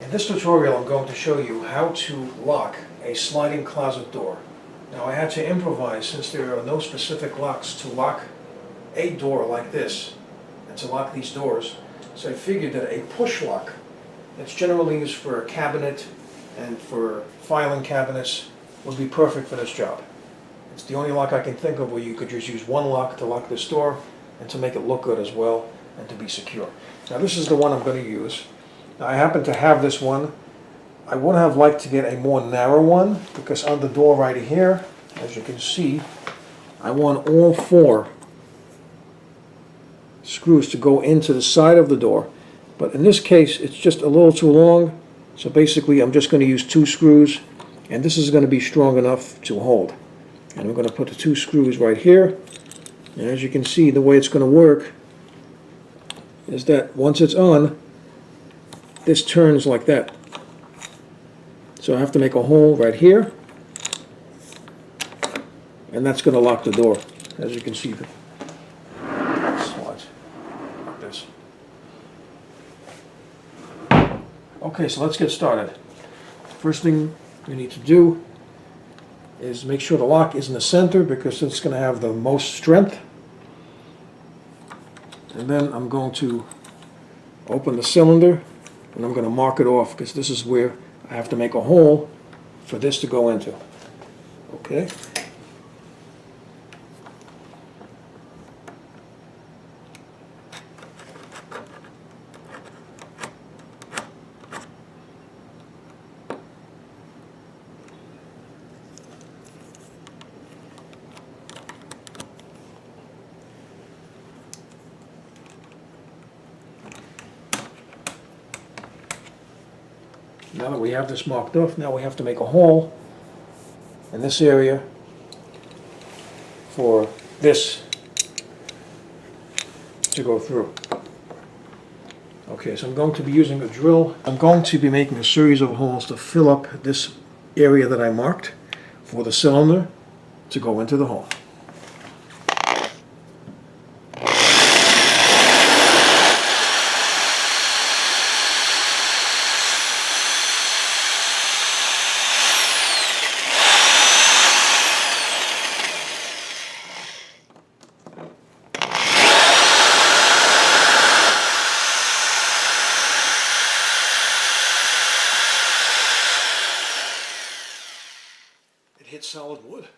In this tutorial I'm going to show you how to lock a sliding closet door. Now I had to improvise since there are no specific locks to lock a door like this and to lock these doors. So I figured that a push lock that's generally used for a cabinet and for filing cabinets would be perfect for this job. It's the only lock I can think of where you could just use one lock to lock this door and to make it look good as well and to be secure. Now this is the one I'm going to use. Now, I happen to have this one. I would have liked to get a more narrow one because on the door right here, as you can see, I want all 4 screws to go into the side of the door. But in this case, it's just a little too long. So basically, I'm just going to use 2 screws, and this is going to be strong enough to hold. And I'm going to put the 2 screws right here. And as you can see, the way it's going to work is that once it's on, this turns like that. So I have to make a hole right here, and that's going to lock the door, as you can see. Like this. Okay, so let's get started. First thing we need to do is make sure the lock is in the center because it's going to have the most strength. And then I'm going to open the cylinder and I'm going to mark it off because this is where I have to make a hole for this to go into. Okay. Now that we have this marked off, now we have to make a hole in this area for this to go through. Okay, so I'm going to be using a drill. I'm going to be making a series of holes to fill up this area that I marked for the cylinder to go into the hole. Hit solid wood.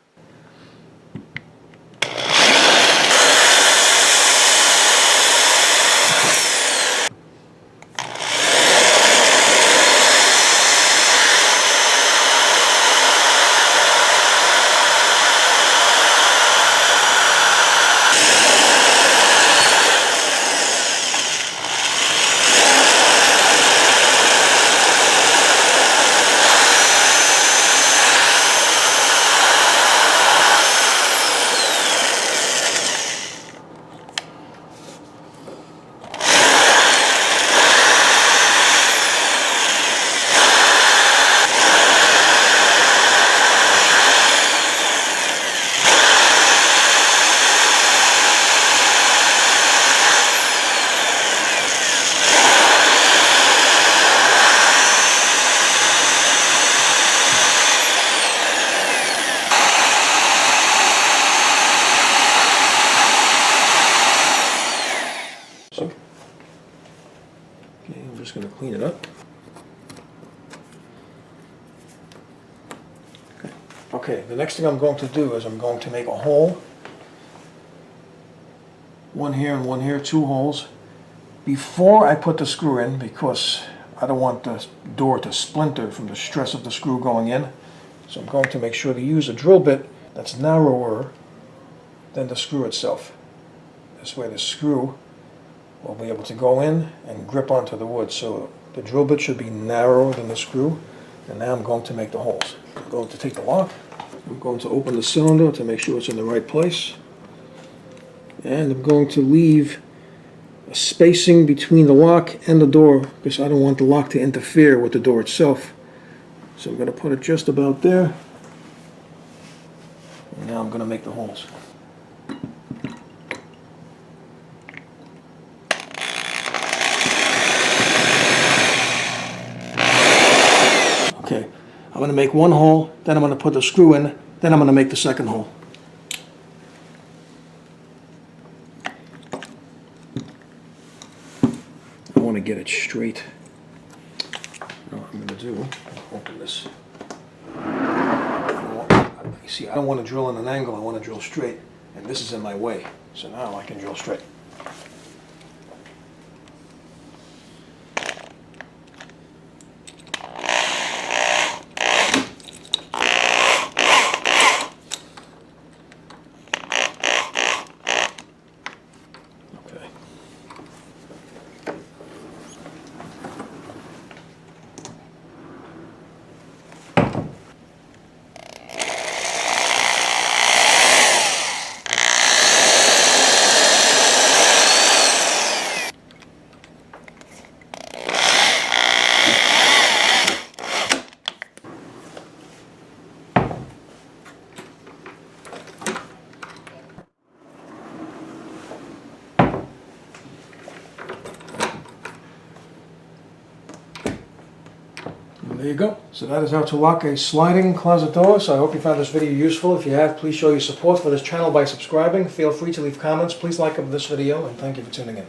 Okay, I'm just going to clean it up. Okay, the next thing I'm going to do is I'm going to make a hole. One here and one here, 2 holes. Before I put the screw in, because I don't want the door to splinter from the stress of the screw going in. So I'm going to make sure to use a drill bit that's narrower than the screw itself. This way the screw will be able to go in and grip onto the wood. So the drill bit should be narrower than the screw. And now I'm going to make the holes. I'm going to take the lock. I'm going to open the cylinder to make sure it's in the right place. And I'm going to leave a spacing between the lock and the door because I don't want the lock to interfere with the door itself. So I'm going to put it just about there. And now I'm going to make the holes. Okay, I'm going to make one hole, then I'm going to put the screw in, then I'm going to make the second hole. I want to get it straight. Now what I'm going to do, open this. See, I don't want to drill in an angle, I want to drill straight. And this is in my way. So now I can drill straight. Okay. There you go. So that is how to lock a sliding closet door. So I hope you found this video useful. If you have, please show your support for this channel by subscribing. Feel free to leave comments. Please like this video, and thank you for tuning in.